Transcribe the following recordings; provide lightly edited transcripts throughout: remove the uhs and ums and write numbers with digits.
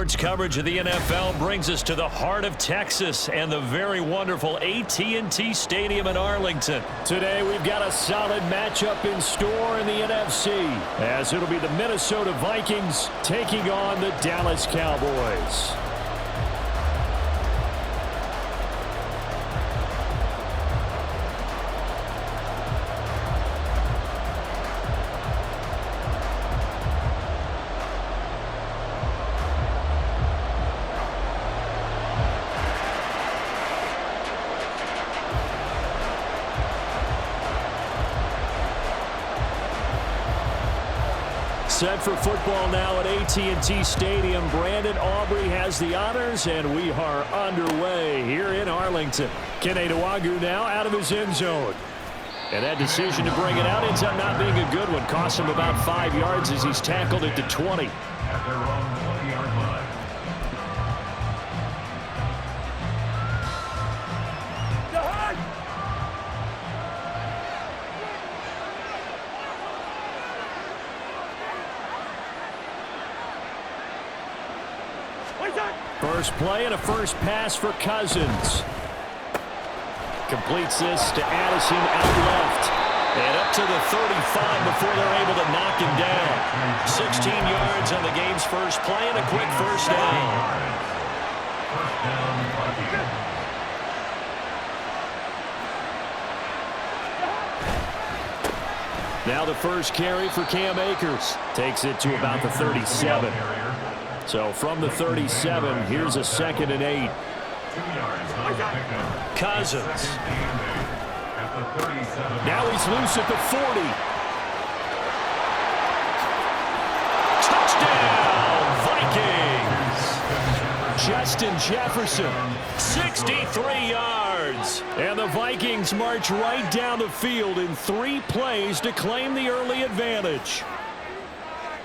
Sports coverage of the NFL brings us to the heart of Texas and the very wonderful AT&T Stadium in Arlington. Today we've got a solid matchup in store in the NFC, as it'll be the Minnesota Vikings taking on the Dallas Cowboys. Set for football now at AT&T Stadium. Brandon Aubrey has the honors, and we are underway here in Arlington. Kene Nwangwu now out of his end zone. And that decision to bring it out ends up not being a good one. Cost him about 5 yards as he's tackled at the 20. At their own 20-yard line. First play and a first pass for Cousins. Completes this to Addison out left. And up to the 35 before they're able to knock him down. 16 yards on the game's first play and a quick first down. Now the first carry for Cam Akers. Takes it to about the 37. So from the 37, here's a 2nd and 8. Cousins. Now he's loose at the 40. Touchdown, Vikings! Justin Jefferson, 63 yards. And the Vikings march right down the field in 3 plays to claim the early advantage.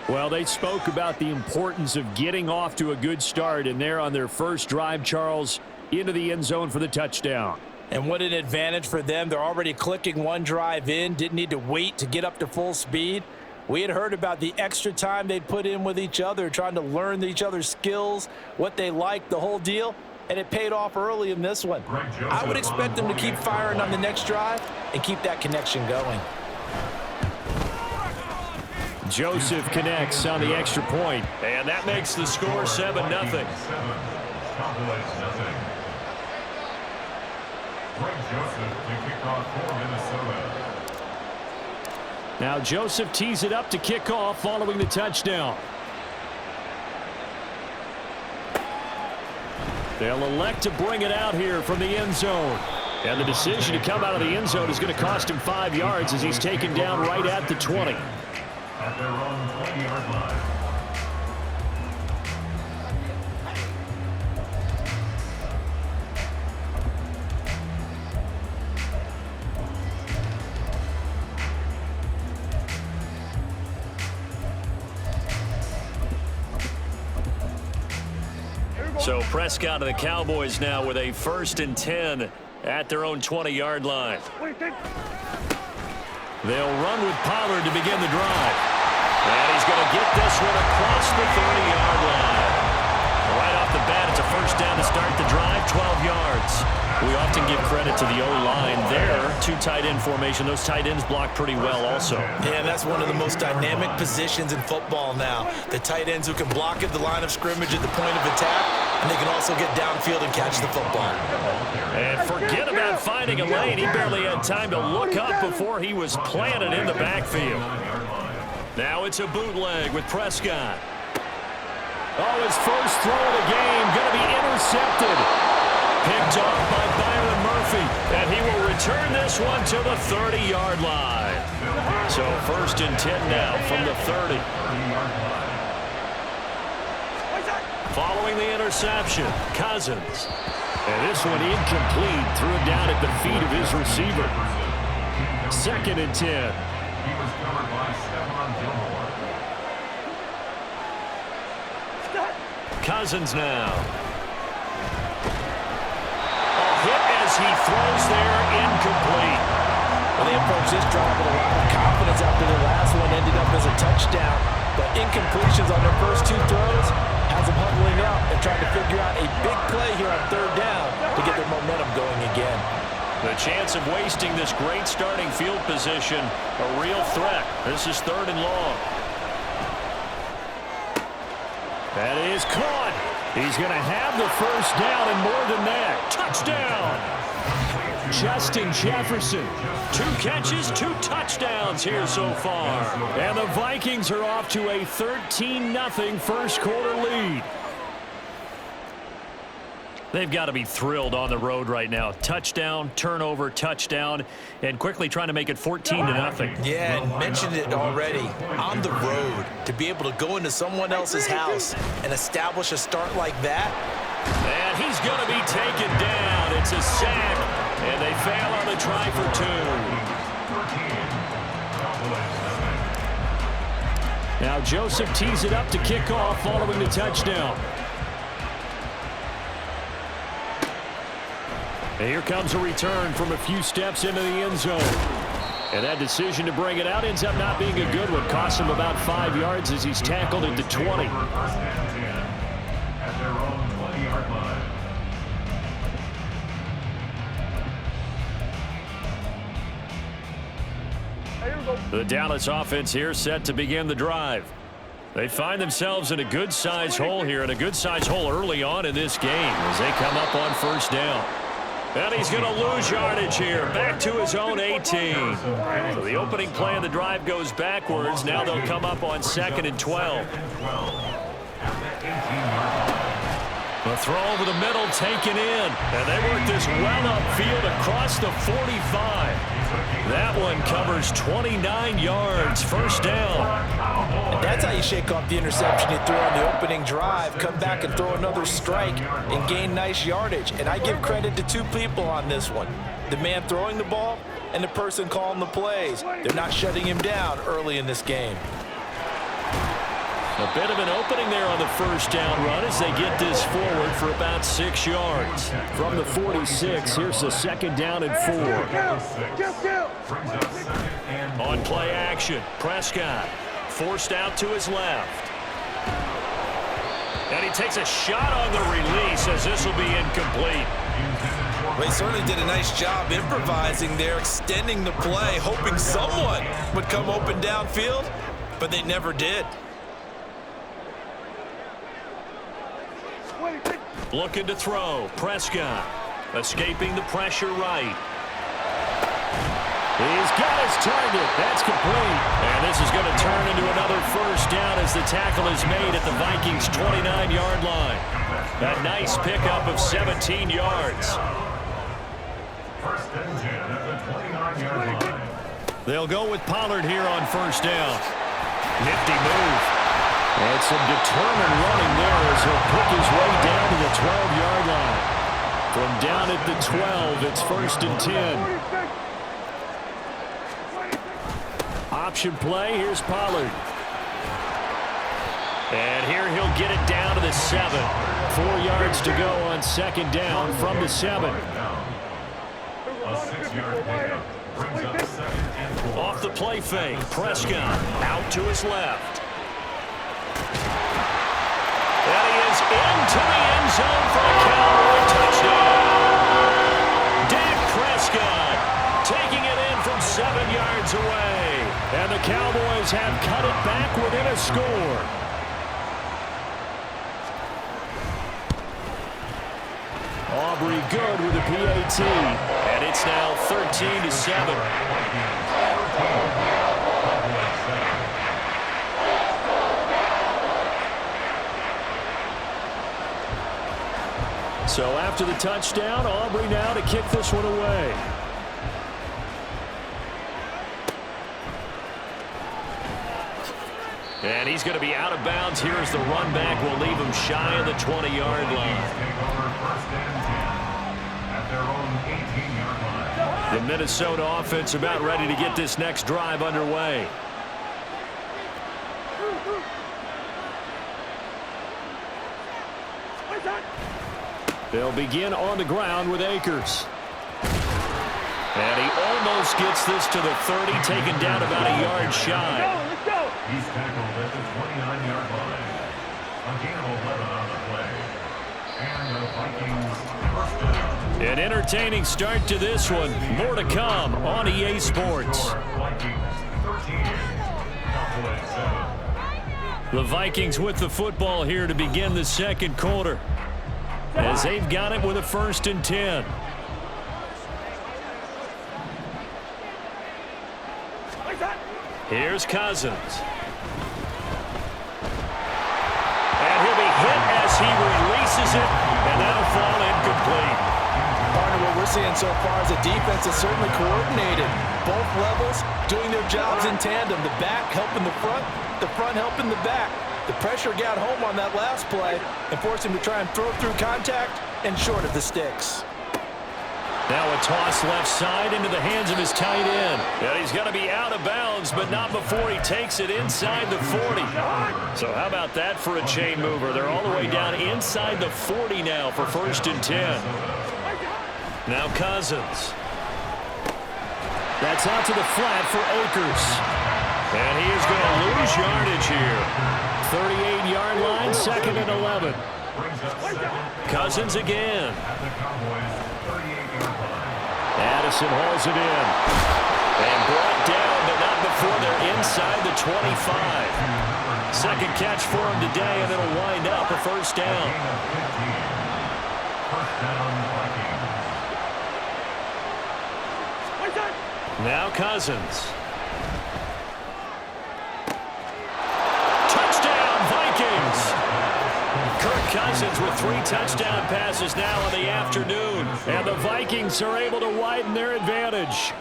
Well, they spoke about the importance of getting off to a good start, and they're on their first drive, Charles, into the end zone for the touchdown. And what an advantage for them. They're already clicking one drive in, didn't need to wait to get up to full speed. We had heard about the extra time they put in with each other, trying to learn each other's skills, what they like, the whole deal, and it paid off early in this one. I would expect them to keep firing on the next drive and keep that connection going. Joseph connects on the extra point, and that makes the score 7-0. Now Joseph tees it up to kick off following the touchdown. They'll elect to bring it out here from the end zone. And the decision to come out of the end zone is going to cost him 5 yards as he's taken down right at the 20. At their own 20-yard line. So Prescott and the Cowboys now with a 1st and 10 at their own 20-yard line. They'll run with Pollard to begin the drive. And he's going to get this one across the 30-yard line. Right off the bat, it's a first down to start the drive, 12 yards. We often give credit to the O-line there. 2 tight end formation. Those tight ends block pretty well also. Yeah, that's one of the most dynamic positions in football now. The tight ends who can block at the line of scrimmage at the point of attack, and they can also get downfield and catch the football. And forget about finding a lane. He barely had time to look up before he was planted in the backfield. Now it's a bootleg with Prescott. Oh, his first throw of the game going to be intercepted. Picked off by Byron Murphy, and he will return this one to the 30-yard line. So 1st and 10 now from the 30. Following the interception, Cousins. And this one incomplete, threw it down at the feet of his receiver. 2nd and 10. He was covered by Stephon Gilmore. Cousins now. A hit as he throws there, incomplete. Well, they approached this drive with a lot of confidence after their last one ended up as a touchdown. But incompletions on their first 2 throws has them huddling up. The chance of wasting this great starting field position, a real threat. This is 3rd and long. That is caught. He's going to have the first down and more than that. Touchdown. Justin Jefferson. 2 catches, 2 touchdowns here so far. And the Vikings are off to a 13-0 first quarter lead. They've got to be thrilled on the road right now. Touchdown, turnover, touchdown, and quickly trying to make it 14-0. Yeah, and mentioned it already. On the road, to be able to go into someone else's house and establish a start like that. And he's going to be taken down. It's a sack, and they fail on the try for 2. Now Joseph tees it up to kick off following the touchdown. And here comes a return from a few steps into the end zone. And that decision to bring it out ends up not being a good one. Cost him about 5 yards as he's tackled at the 20. At their own 20-yard line. The Dallas offense here set to begin the drive. They find themselves in a good-sized hole here, and a good-sized hole early on in this game as they come up on first down. And he's going to lose yardage here, back to his own 18. So the opening play of the drive goes backwards. Now they'll come up on 2nd and 12. The throw over the middle taken in. And they work this well upfield across the 45. That one covers 29 yards, first down. And that's how you shake off the interception you threw on the opening drive, come back and throw another strike and gain nice yardage. And I give credit to 2 people on this one. The man throwing the ball and the person calling the plays. They're not shutting him down early in this game. A bit of an opening there on the first down run as they get this forward for about 6 yards. From the 46, here's the 2nd down and 4. On play action, Prescott forced out to his left. And he takes a shot on the release as this will be incomplete. Well, he certainly did a nice job improvising there, extending the play, hoping someone would come open downfield, but they never did. Looking to throw. Prescott escaping the pressure right. He's got his target. That's complete. And this is going to turn into another first down as the tackle is made at the Vikings' 29-yard line. A nice pickup of 17 yards. First and 10 at the 29-yard line. They'll go with Pollard here on first down. Nifty move. And some determined running there as he'll pick his way down to the 12-yard line. From down at the 12, it's first and 10. Option play, here's Pollard. And here he'll get it down to the 7. 4 yards to go on 2nd down from the 7. A 6-yard pickup brings up 2nd and 4. Off the play fake, Prescott out to his left. And he is into the end zone for a Cowboy touchdown. Dak Prescott taking it in from 7 yards away. And the Cowboys have cut it back within a score. Aubrey good with the PAT. And it's now 13-7. So after the touchdown, Aubrey now to kick this one away. And he's going to be out of bounds here as the run back will leave him shy of the 20-yard line. The Minnesota offense about ready to get this next drive underway. They'll begin on the ground with Akers. And he almost gets this to the 30, taken down about a yard shy. He's tackled at the 29-yard line. A gain of 11 on the play. And the Vikings first down. An entertaining start to this one. More to come on EA Sports. The Vikings with the football here to begin the second quarter, as they've got it with a 1st and 10. Here's Cousins. And he'll be hit as he releases it, and that'll fall incomplete. Partner, what we're seeing so far is the defense is certainly coordinated. Both levels doing their jobs in tandem. The back helping the front helping the back. The pressure got home on that last play and forced him to try and throw through contact and short of the sticks. Now a toss left side into the hands of his tight end. And he's going to be out of bounds, but not before he takes it inside the 40. So how about that for a chain mover? They're all the way down inside the 40 now for 1st and 10. Now Cousins. That's out to the flat for Akers. And he is going to lose yardage here. 38-yard line, 2nd and 11. Cousins again. Addison hauls it in. And brought down, but not before they're inside the 25. Second catch for him today, and it'll wind up a 1st down. Now Cousins. Touchdown, Vikings! Kirk Cousins with 3 touchdown passes now in the afternoon. And the Vikings are able to widen their advantage.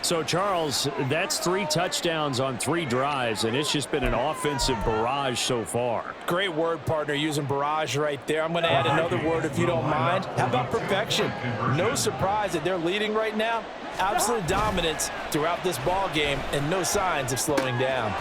So, Charles, that's 3 touchdowns on 3 drives, and it's just been an offensive barrage so far. Great word, partner, using barrage right there. I'm going to add another word if you don't mind. How about perfection? No surprise that they're leading right now. Absolute dominance throughout this ball game and no signs of slowing down.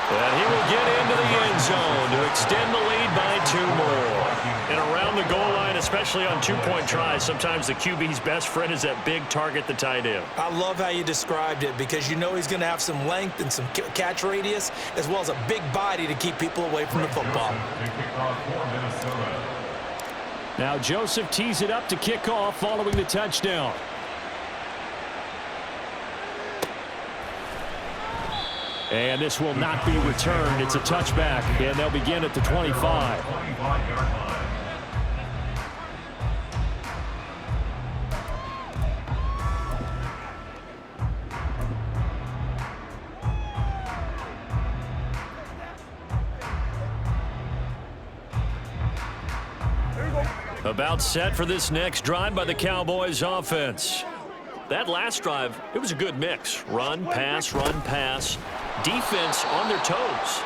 And he will get into the end zone to extend the lead by 2 more. And around the goal line, especially on 2-point tries, sometimes the QB's best friend is that big target, the tight end. I love how you described it because you know he's going to have some length and some catch radius as well as a big body to keep people away from the football. Now Joseph tees it up to kick off following the touchdown. And this will not be returned. It's a touchback, and they'll begin at the 25. About set for this next drive by the Cowboys offense. That last drive, it was a good mix. Run, pass, defense on their toes.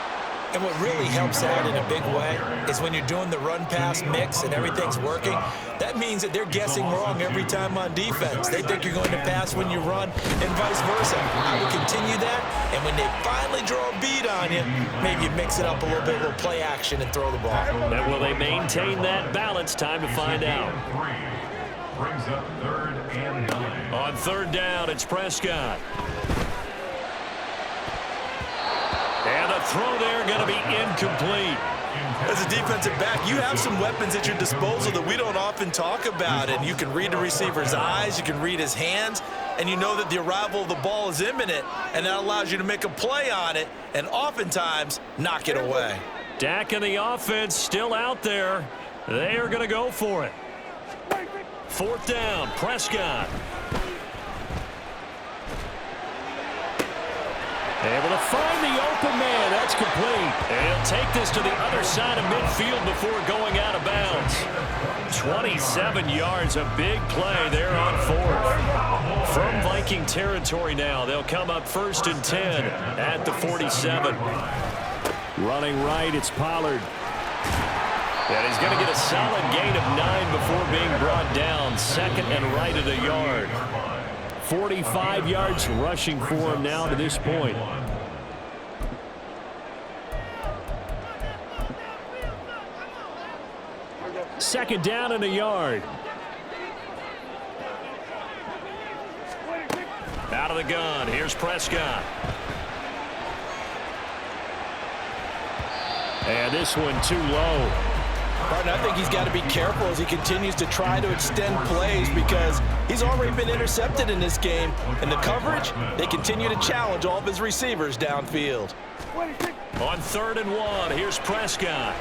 And what really helps out in a big way is when you're doing the run-pass mix and everything's working, that means that they're guessing wrong every time on defense. They think you're going to pass when you run and vice versa. I would continue that, and when they finally draw a beat on you, maybe you mix it up a little bit, a little play action, and throw the ball. And will they maintain that balance? Time to find out. Brings up 3rd and 9. On 3rd down, it's Prescott. And the throw there going to be incomplete. As a defensive back, you have some weapons at your disposal that we don't often talk about. And you can read the receiver's eyes, you can read his hands, and you know that the arrival of the ball is imminent, and that allows you to make a play on it and oftentimes knock it away. Dak and the offense still out there. They are going to go for it. 4th down, Prescott. Able to find the open man. That's complete. And he'll take this to the other side of midfield before going out of bounds. 27 yards, a big play there on 4th. From Viking territory now, they'll come up 1st and 10 at the 47. Running right, it's Pollard. And he's going to get a solid gain of 9 before being brought down. 2nd and right at a yard. 45 yards rushing for him now to this point. Second down and a yard. Out of the gun. Here's Prescott. And this one too low. Partner, I think he's got to be careful as he continues to try to extend plays because he's already been intercepted in this game. And the coverage, they continue to challenge all of his receivers downfield. On 3rd and 1, here's Prescott.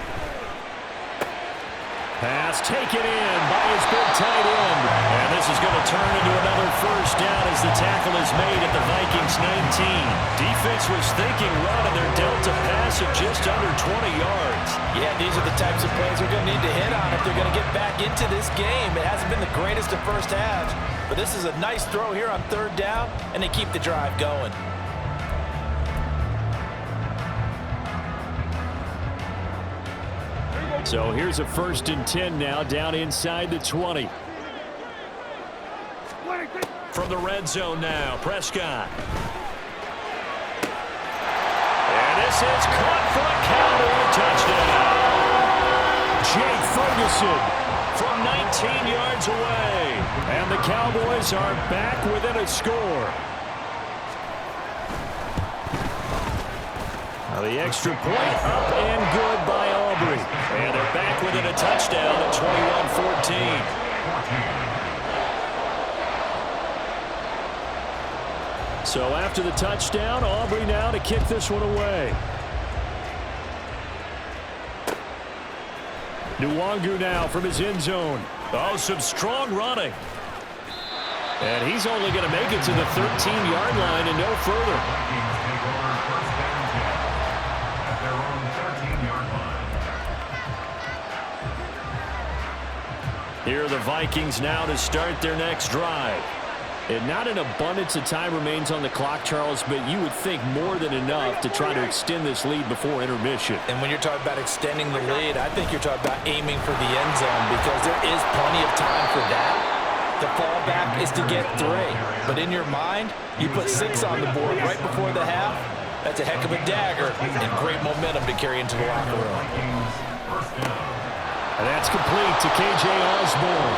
Pass taken in by his big tight end. And this is going to turn into another first down as the tackle is made at the Vikings 19. Defense was thinking run, and they're dealt a pass of just under 20 yards. Yeah, these are the types of plays they're going to need to hit on if they're going to get back into this game. It hasn't been the greatest of first halves, but this is a nice throw here on 3rd down, and they keep the drive going. So here's a 1st and 10 now, down inside the 20. From the red zone now, Prescott. And this is caught for a Cowboy touchdown. Jake Ferguson from 19 yards away. And the Cowboys are back within a score. Now the extra point up and good by Aubrey. And they're back within a touchdown at 21-14. So after the touchdown, Aubrey now to kick this one away. Nwangu now from his end zone. Oh, some strong running. And he's only going to make it to the 13-yard line and no further. Here are the Vikings now to start their next drive. And not an abundance of time remains on the clock, Charles, but you would think more than enough to try to extend this lead before intermission. And when you're talking about extending the lead, I think you're talking about aiming for the end zone because there is plenty of time for that. The fallback is to get 3. But in your mind, you put 6 on the board right before the half. That's a heck of a dagger and great momentum to carry into the locker room. And that's complete to K.J. Osborne.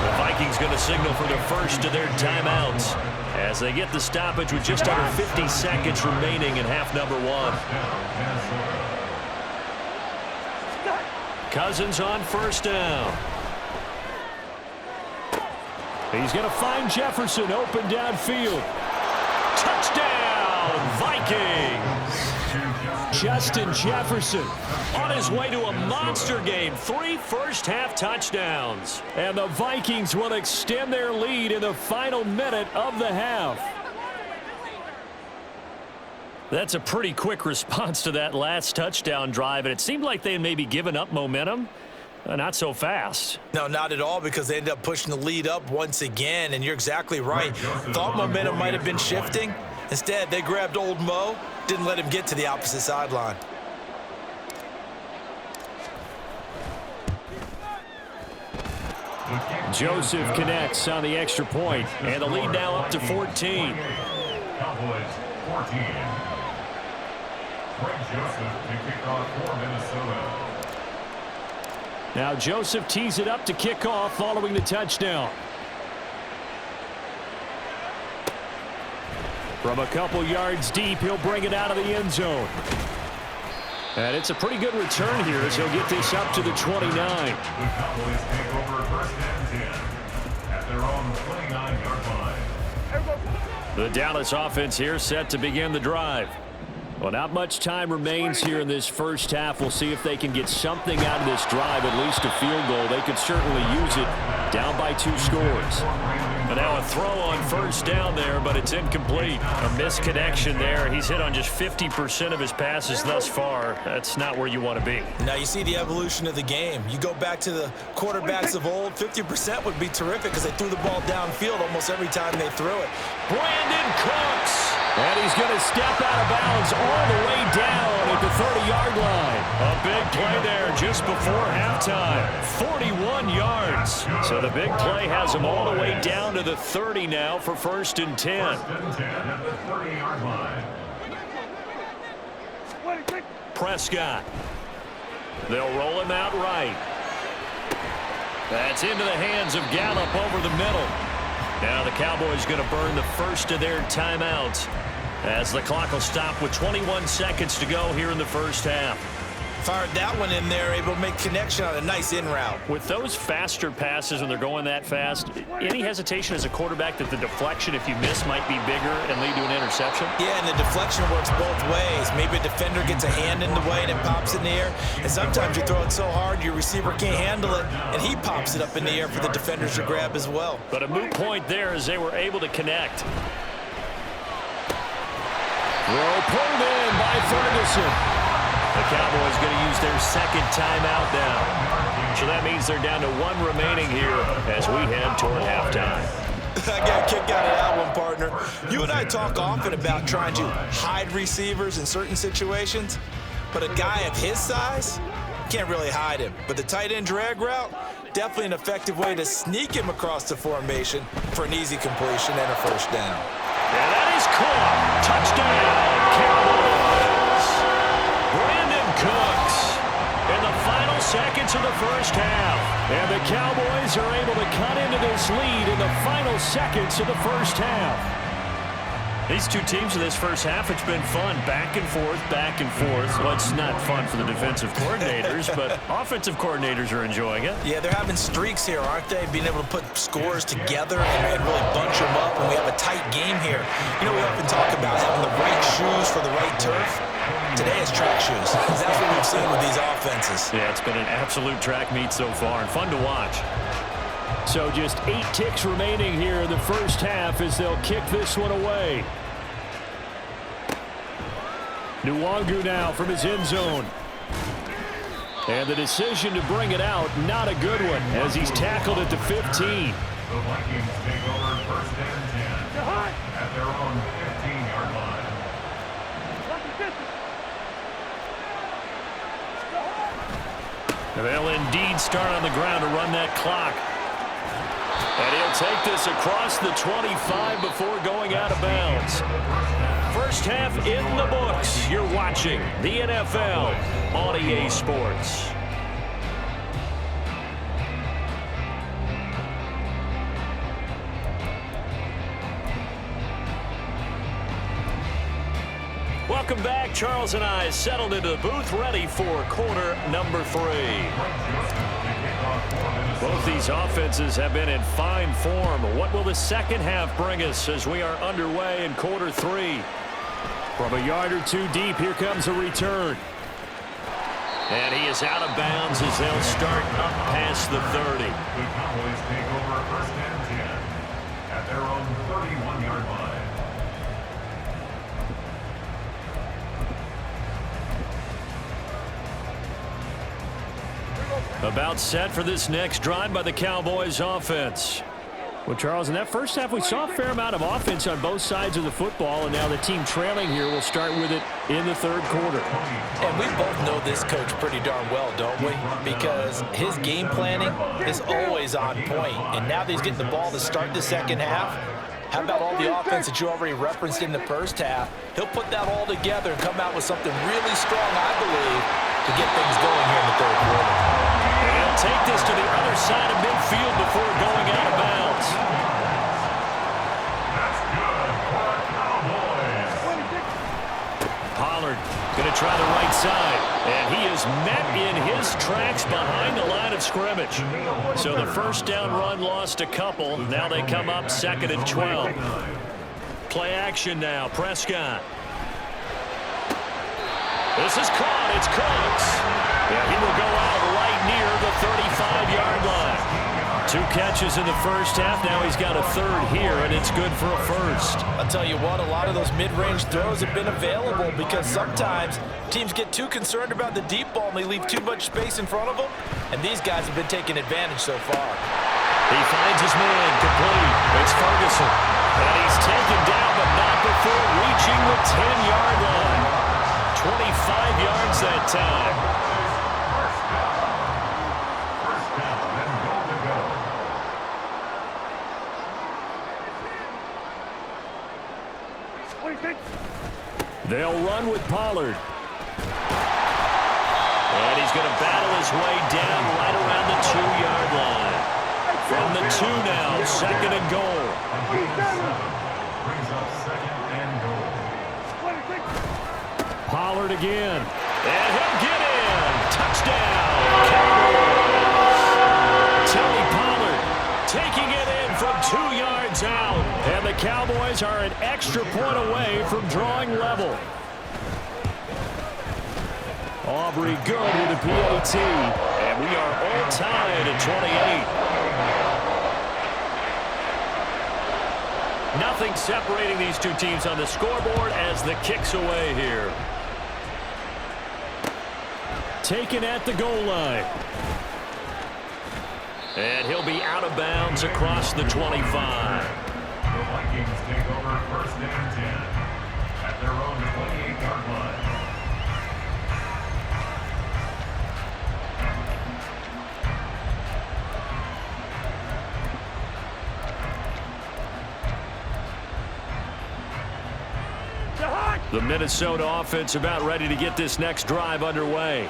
The Vikings going to signal for their first of their timeouts as they get the stoppage with just under 50 seconds remaining in half number 1. Cousins on 1st down. He's going to find Jefferson open downfield. Touchdown, Vikings! Justin Jefferson on his way to a monster game. 3 first-half touchdowns. And the Vikings will extend their lead in the final minute of the half. That's a pretty quick response to that last touchdown drive, and it seemed like they had maybe given up momentum. Not so fast. No, not at all, because they ended up pushing the lead up once again, and you're exactly right. Thought momentum might have been shifting. Instead, they grabbed old Mo, didn't let him get to the opposite sideline. Joseph connects on the extra point, and the lead now up to 14. Cowboys 14. Greg Joseph to kick off for Minnesota. Now Joseph tees it up to kick off following the touchdown. From a couple yards deep, he'll bring it out of the end zone. And it's a pretty good return here as he'll get this up to the 29. The Cowboys take over 1st and 10 at their own 29-yard line. The Dallas offense here set to begin the drive. Well, not much time remains here in this first half. We'll see if they can get something out of this drive, at least a field goal. They could certainly use it down by 2 scores. And now a throw on 1st down there, but it's incomplete. A misconnection there. He's hit on just 50% of his passes thus far. That's not where you want to be. Now you see the evolution of the game. You go back to the quarterbacks of old, 50% would be terrific because they threw the ball downfield almost every time they threw it. Brandon Cooks. And he's going to step out of bounds all the way down at the 30-yard line. A big play there just before halftime. 41 yards. So the big play has him all the way down to the 30 now for 1st and 10. 1st and 10 at the 30-yard line. Prescott. They'll roll him out right. That's into the hands of Gallup over the middle. Now the Cowboys going to burn the first of their timeouts as the clock will stop with 21 seconds to go here in the first half. Fired that one in there, able to make connection on a nice in route. With those faster passes when they're going that fast, any hesitation as a quarterback that the deflection, if you miss, might be bigger and lead to an interception? Yeah, and the deflection works both ways. Maybe a defender gets a hand in the way and it pops in the air. And sometimes you throw it so hard your receiver can't handle it, and he pops it up in the air for the defenders to grab as well. But a moot point there as they were able to connect. Throw pulled in by Ferguson. The Cowboys going to use their second timeout now. So that means they're down to one remaining here as we head toward halftime. I got a kick out of that one, partner. You and I talk often about trying to hide receivers in certain situations, but a guy of his size, can't really hide him. But the tight end drag route, definitely an effective way to sneak him across the formation for an easy completion and a first down. And that is caught. Touchdown, Cowboys. Brandon Cooks in the final seconds of the first half. And the Cowboys are able to cut into this lead in the final seconds of the first half. These two teams in this first half, it's been fun. Back and forth, back and forth. Well, it's not fun for the defensive coordinators, but offensive coordinators are enjoying it. Yeah, they're having streaks here, aren't they? Being able to put scores together and really bunch them up, and we have a tight game here. You know, we often talk about having the right shoes for the right turf. Today is track shoes. That's what we've seen with these offenses. Yeah, it's been an absolute track meet so far and fun to watch. So just 8 ticks remaining here in the first half as they'll kick this one away. Nwangu now from his end zone. And the decision to bring it out, not a good one, as he's tackled at the 15. The Vikings take over first and 10 at their own 15-yard line. They'll indeed start on the ground to run that clock. And he'll take this across the 25 before going out of bounds. First half in the books. You're watching the NFL on EA Sports. Welcome back. Charles and I settled into the booth, ready for quarter number 3. Both these offenses have been in fine form. What will the second half bring us as we are underway in quarter 3? From a yard or two deep, here comes a return. And he is out of bounds as they'll start up past the 30. The Cowboys take over first and 10 at their own 31-yard line. About set for this next drive by the Cowboys offense. Well, Charles, in that first half, we saw a fair amount of offense on both sides of the football, and now the team trailing here will start with it in the third quarter. And we both know this coach pretty darn well, don't we? Because his game planning is always on point. And now that he's getting the ball to start the second half, how about all the offense that you already referenced in the first half? He'll put that all together and come out with something really strong, I believe, to get things going here in the third quarter. And he'll take this to the other side of midfield before going out of bounds. That's good for the Cowboys. Pollard going to try the right side. And he is met in his tracks behind the line of scrimmage. So the first down run lost a couple. Now they come up second and 12. Play action now. Prescott. This is caught. It's Cooks. Yeah, he will go out right near the 35-yard line. 2 catches in the first half. Now he's got a third here, and it's good for a first. I'll tell you what, a lot of those mid-range throws have been available because sometimes teams get too concerned about the deep ball and they leave too much space in front of them, and these guys have been taking advantage so far. He finds his man complete. It's Ferguson. And he's taken down, but not before reaching the 10-yard line. 25 yards that time. First down and goal to go. They'll run with Pollard. And he's going to battle his way down right around the 2-yard line. From the 2 now, second and goal. Brings up second and goal. Pollard again. And he'll get in. Touchdown, Cowboys. Tony Pollard taking it in from 2 yards out. And the Cowboys are an extra point away from drawing level. Aubrey good with a PAT. And we are all tied at 28. Nothing separating these two teams on the scoreboard as the kick's away here. Taken at the goal line. And he'll be out of bounds across the 25. The Vikings take over 1st and 10 at their own 28-yard line. The Minnesota offense about ready to get this next drive underway.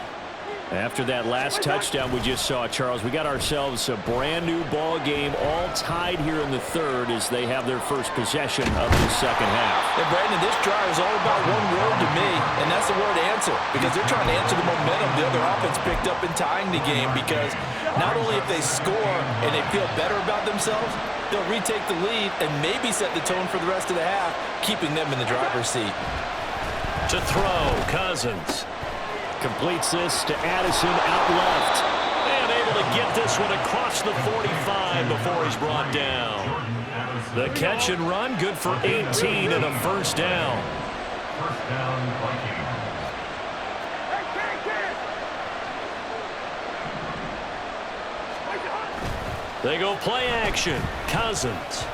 After that last touchdown we just saw, Charles, we got ourselves a brand new ball game, all tied here in the third as they have their first possession of the second half. And Brandon, this drive is all about one word to me, and that's the word answer, because they're trying to answer the momentum the other offense picked up in tying the game, because not only if they score and they feel better about themselves, they'll retake the lead and maybe set the tone for the rest of the half, keeping them in the driver's seat. To throw, Cousins. Completes this to Addison out left. And able to get this one across the 45 before he's brought down. The catch and run, good for 18 and a first down. First down, Vikings. They go play action. Cousins.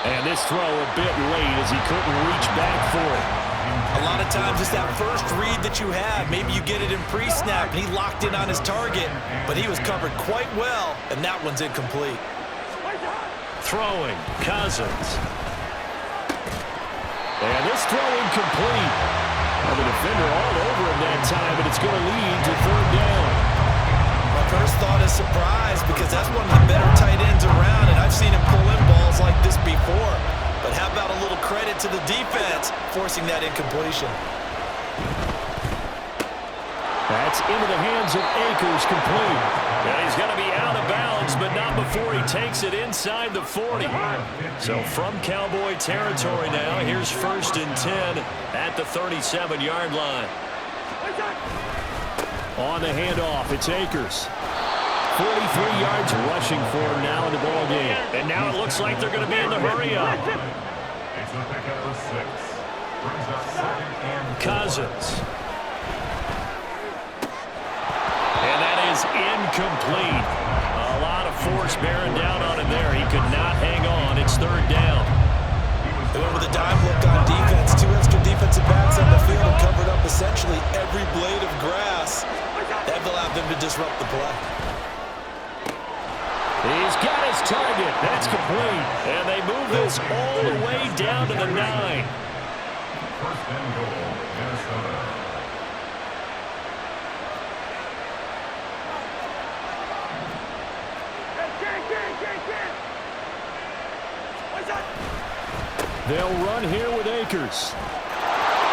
And this throw a bit late as he couldn't reach back for it. A lot of times it's that first read that you have. Maybe you get it in pre-snap and he locked in on his target, but he was covered quite well, and that one's incomplete. Throwing, Cousins. And this throw incomplete. Well, the defender all over him that time, but it's going to lead to third down. My first thought is surprise, because that's one of the better tight ends around, and I've seen him pull in balls like this before. But how about a little credit to the defense forcing that incompletion? That's into the hands of Akers, complete. And he's going to be out of bounds, but not before he takes it inside the 40. So from Cowboy territory now, here's 1st and 10 at the 37-yard line. On the handoff, it's Akers. 43 yards rushing for him now in the ball game. And now it looks like they're going to be in the hurry-up. It's a pickup of 6. Brings up 2nd and 4. Cousins. And that is incomplete. A lot of force bearing down on him there. He could not hang on. It's third down. They went with a dime look on defense. 2 extra defensive backs on the field and covered up essentially every blade of grass. That allowed them to disrupt the play. He's got his target. That's complete. And they move this all the way down to the 9. 1st and goal, Minnesota. They'll run here with Akers.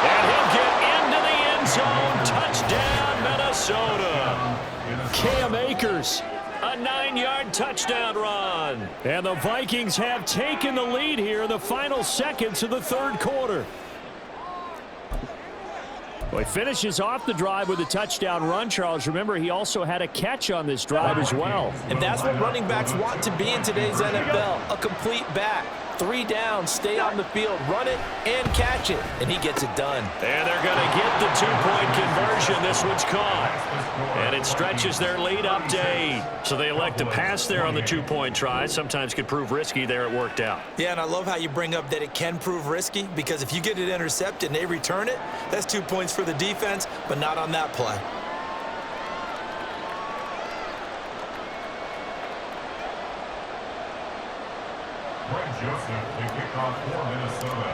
And he'll get into the end zone. Touchdown, Minnesota. Cam Akers. A 9-yard touchdown run. And the Vikings have taken the lead here in the final seconds of the third quarter. Well, he finishes off the drive with a touchdown run, Charles. Remember, he also had a catch on this drive as well. And that's what running backs want to be in today's NFL, a complete back. 3 down, stay on the field, run it, and catch it. And he gets it done. And they're going to get the 2-point conversion. This one's caught. And it stretches their lead up to 8. So they elect to pass there on the 2-point try. Sometimes could prove risky. There it worked out. Yeah, and I love how you bring up that it can prove risky, because if you get it intercepted and they return it, that's 2 points for the defense, but not on that play. Joseph to kick off for Minnesota.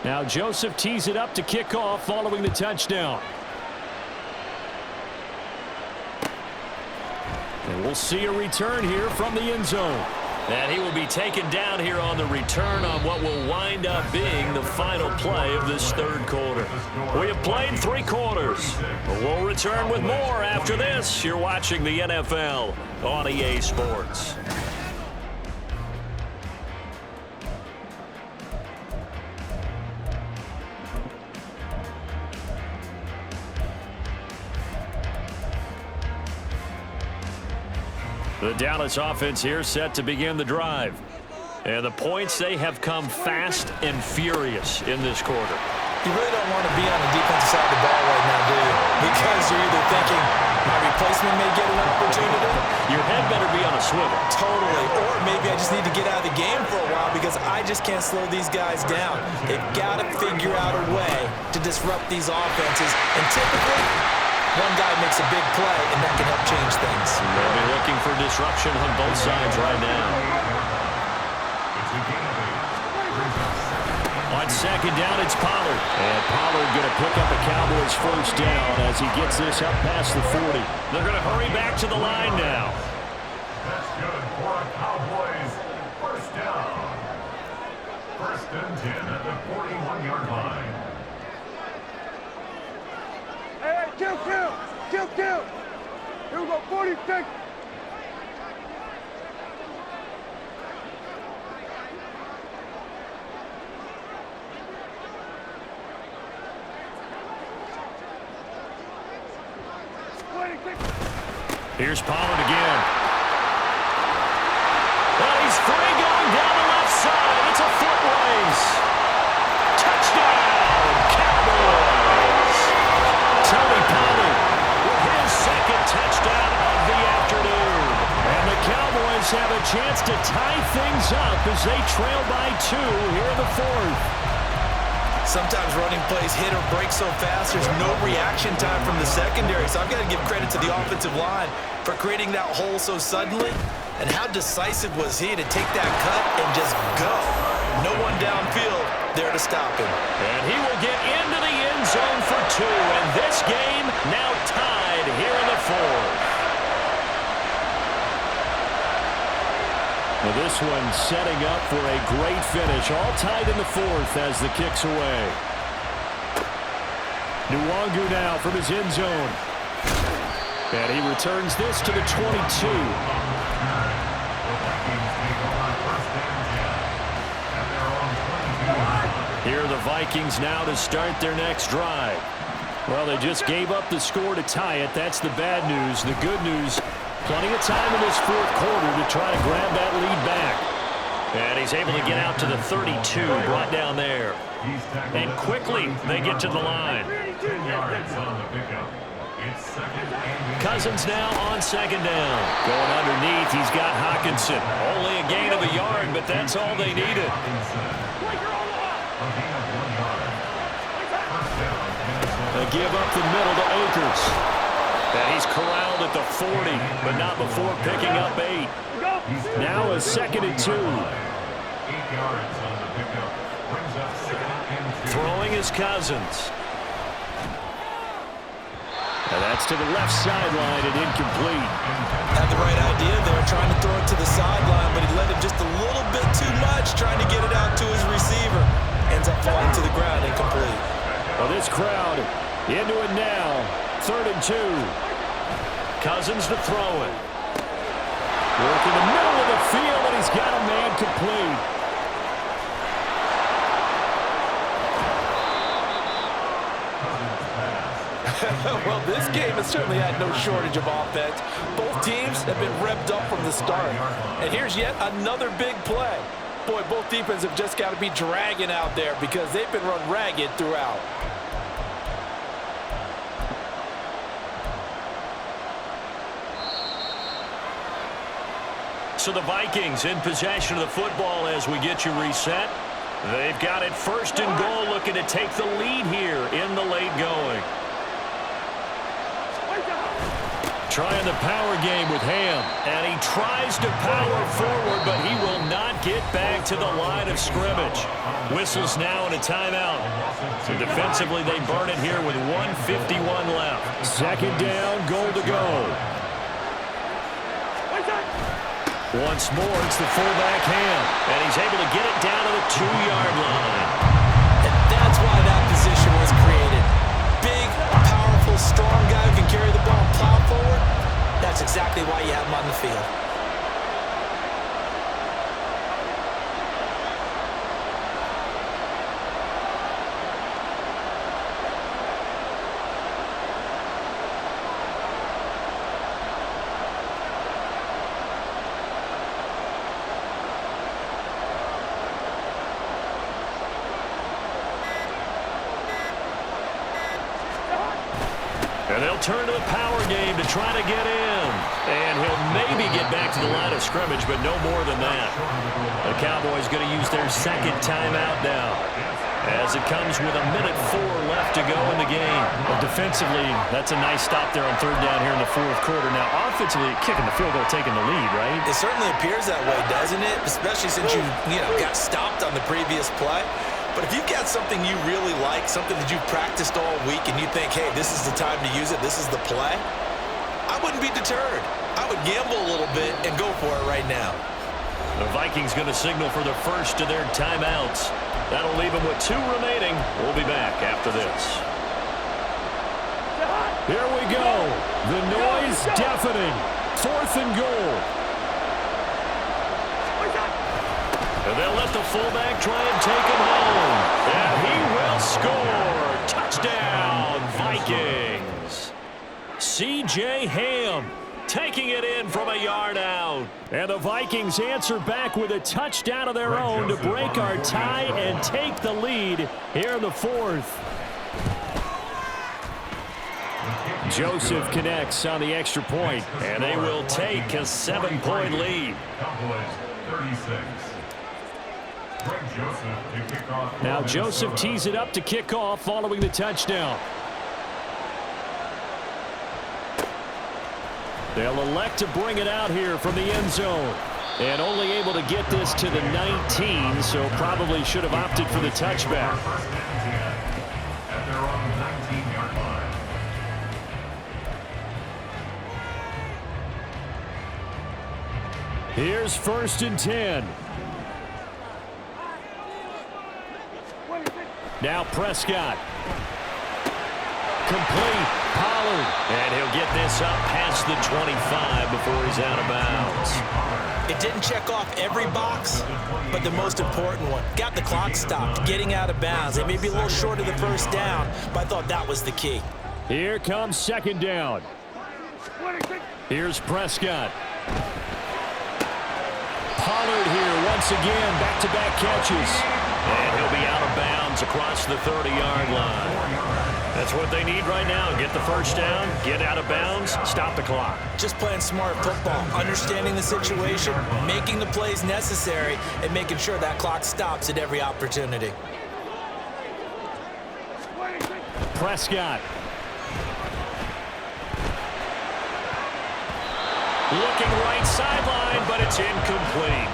Now Joseph tees it up to kick off following the touchdown. And we'll see a return here from the end zone. And he will be taken down here on the return on what will wind up being the final play of this third quarter. We have played 3 quarters. We'll return with more after this. You're watching the NFL on EA Sports. The Dallas offense here set to begin the drive. And the points, they have come fast and furious in this quarter. You really don't want to be on the defensive side of the ball right now, do you? Because you're either thinking, my replacement may get an opportunity. Your head better be on a swivel. Totally. Or maybe I just need to get out of the game for a while because I just can't slow these guys down. They've got to figure out a way to disrupt these offenses. And typically, one guy makes a big play, and that can help change things. They'll be looking for disruption on both sides right now. On second down, it's Pollard. And Pollard going to pick up a Cowboys first down as he gets this up past the 40. They're going to hurry back to the line now. That's good for a Cowboys first down. First and 10 at the 41-yard line. Hey, kill. Here we go, 46. Here's Pollard again. Well, he's free going down the left side. It's a foot race. Touchdown, Cowboys. Tony Pollard with his second touchdown of the afternoon. And the Cowboys have a chance to tie things up as they trail by 2 here in the 4th. Sometimes running plays hit or break so fast, there's no reaction time from the secondary. So I've got to give credit to the offensive line for creating that hole so suddenly. And how decisive was he to take that cut and just go? No one downfield there to stop him. And he will get into the end zone for 2. And this game now tied here in the 4th. Well, this one setting up for a great finish. All tied in the 4th as the kick's away. Nwangu now from his end zone. And he returns this to the 22. Here are the Vikings now to start their next drive. Well, they just gave up the score to tie it. That's the bad news. The good news, plenty of time in this 4th quarter to try to grab that lead back. And he's able to get out to the 32, brought down there. And quickly, they get to the line. 10 yards on the pickup. It's second and Cousins now on second down. Going underneath, he's got Hockenson. Only a gain of a yard, but that's all they needed. They give up the middle to Akers. And he's corralled at the 40, but not before picking up 8. Now a second and 2. 8 yards on the pickup. Brings up second and 2. Throwing is Cousins. And that's to the left sideline and incomplete. Had the right idea there, trying to throw it to the sideline, but he let it just a little bit too much, trying to get it out to his receiver. Ends up falling to the ground, incomplete. Well, this crowd into it now. 3rd and 2. Cousins to throw it. Work in the middle of the field, and he's got a man complete. Well, this game has certainly had no shortage of offense. Both teams have been revved up from the start. And here's yet another big play. Boy, both defenses have just got to be dragging out there because they've been run ragged throughout. So the Vikings in possession of the football as we get you reset. They've got it 1st and goal, looking to take the lead here in the late going. Trying the power game with Ham, and he tries to power forward, but he will not get back to the line of scrimmage. Whistles now and a timeout. So defensively, they burn it here with 1:51 left. 2nd down, goal to go. Once more, it's the fullback Ham, and he's able to get it down to the 2-yard line. And that's why that position was created. Big, powerful, strong guy who can carry the ball and plow forward. That's exactly why you have him on the field. And they'll turn to the power game to try to get in. And he'll maybe get back to the line of scrimmage, but no more than that. The Cowboys going to use their second timeout now, as it comes with 1:04 left to go in the game. Well, defensively, that's a nice stop there on third down here in the fourth quarter. Now, offensively, kicking the field goal, taking the lead, right? It certainly appears that way, doesn't it? Especially since you got stopped on the previous play. But if you've got something you really like, something that you've practiced all week, and you think, hey, this is the time to use it, this is the play, I wouldn't be deterred. I would gamble a little bit and go for it right now. The Vikings going to signal for the first of their timeouts. That'll leave them with 2 remaining. We'll be back after this. Here we go. The noise deafening. 4th and goal. And they'll let the fullback try and take him home. And he will score. Touchdown, Vikings. C.J. Ham taking it in from a yard out. And the Vikings answer back with a touchdown of their own to break our tie and take the lead here in the 4th. Joseph connects on the extra point. And they will take a 7-point lead. Cowboys 36. Now Joseph tees it up to kick off following the touchdown. They'll elect to bring it out here from the end zone. And only able to get this to the 19, so probably should have opted for the touchback. First and 10 at their own 19-yard line. Here's 1st and 10. Now Prescott. Complete. Pollard. And he'll get this up past the 25 before he's out of bounds. It didn't check off every box, but the most important one. Got the clock stopped, getting out of bounds. They may be a little short of the first down, but I thought that was the key. Here comes 2nd down. Here's Prescott. Pollard here once again, back-to-back catches. And he'll be out of bounds across the 30-yard line. That's what they need right now. Get the first down, get out of bounds, stop the clock. Just playing smart football, understanding the situation, making the plays necessary, and making sure that clock stops at every opportunity. Prescott. Looking right sideline, but it's incomplete.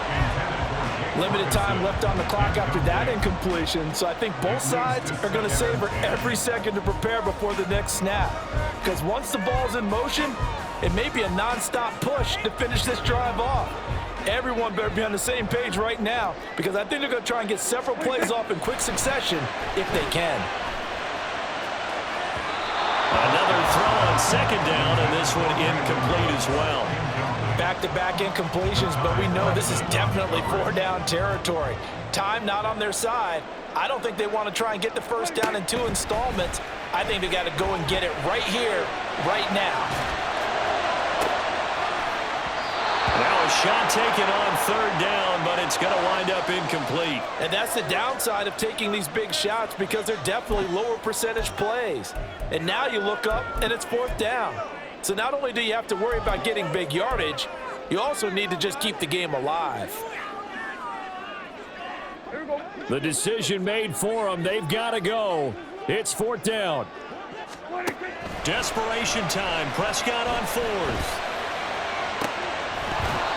Limited time left on the clock after that incompletion, so I think both sides are going to savor every second to prepare before the next snap. Because once the ball's in motion, it may be a non-stop push to finish this drive off. Everyone better be on the same page right now, because I think they're going to try and get several plays off in quick succession if they can. Another throw on 2nd down, and this one incomplete as well. Back-to-back incompletions, but we know this is definitely 4-down territory. Time not on their side. I don't think they want to try and get the first down in 2 installments. I think they got to go and get it right here, right now. Now a shot taken on 3rd down, but it's going to wind up incomplete. And that's the downside of taking these big shots, because they're definitely lower percentage plays. And now you look up, and it's 4th down. So not only do you have to worry about getting big yardage, you also need to just keep the game alive. The decision made for them. They've got to go. It's 4th down. Desperation time. Prescott on 4th.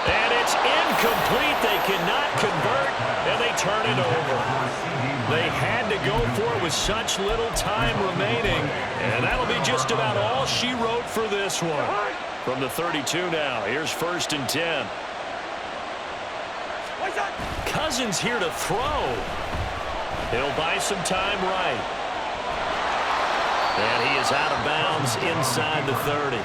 And it's incomplete. They cannot convert, and they turn it over. They had to go for it with such little time remaining, and that'll be just about all she wrote for this one. From the 32 now, here's 1st and 10. Cousins here to throw. He'll buy some time right. And he is out of bounds inside the 30.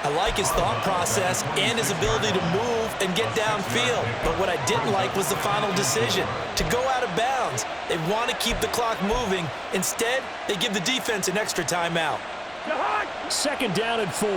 I like his thought process and his ability to move and get downfield. But what I didn't like was the final decision, to go out of bounds. They want to keep the clock moving. Instead, they give the defense an extra timeout. 2nd down and 4.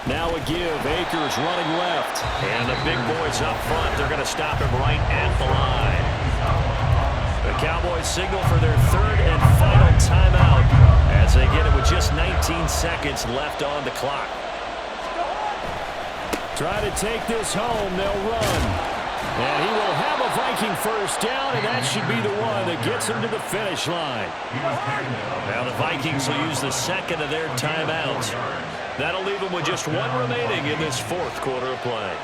Now a give. Akers running left. And the big boys up front. They're going to stop him right at the line. The Cowboys signal for their 3rd and final timeout as they get it with just 19 seconds left on the clock. Try to take this home. They'll run. And he will have a Viking 1st down, and that should be the one that gets him to the finish line. Now the Vikings will use the 2nd of their timeouts. That'll leave them with just 1 remaining in this 4th quarter of play.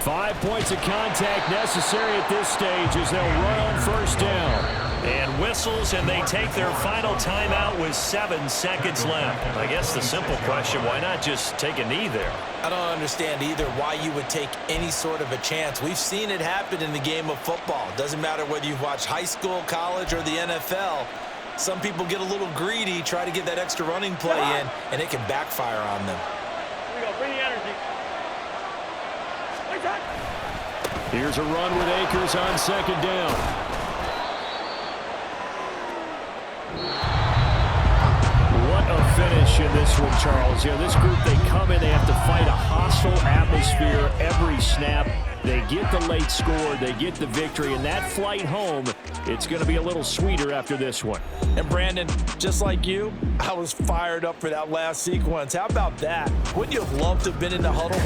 Five points of contact necessary at this stage as they'll run on 1st down. And whistles, and they take their final timeout with 7 seconds left. I guess the simple question, why not just take a knee there? I don't understand either why you would take any sort of a chance. We've seen it happen in the game of football. Doesn't matter whether you've watched high school, college, or the NFL. Some people get a little greedy, try to get that extra running play in, and it can backfire on them. Here we go. Bring the energy. Here's a run with Akers on 2nd down. What a finish in this one, Charles. You know, this group, they come in, they have to fight a hostile atmosphere every snap. They get the late score, they get the victory, and that flight home, it's going to be a little sweeter after this one. And Brandon, just like you, I was fired up for that last sequence. How about that? Wouldn't you have loved to have been in the huddle?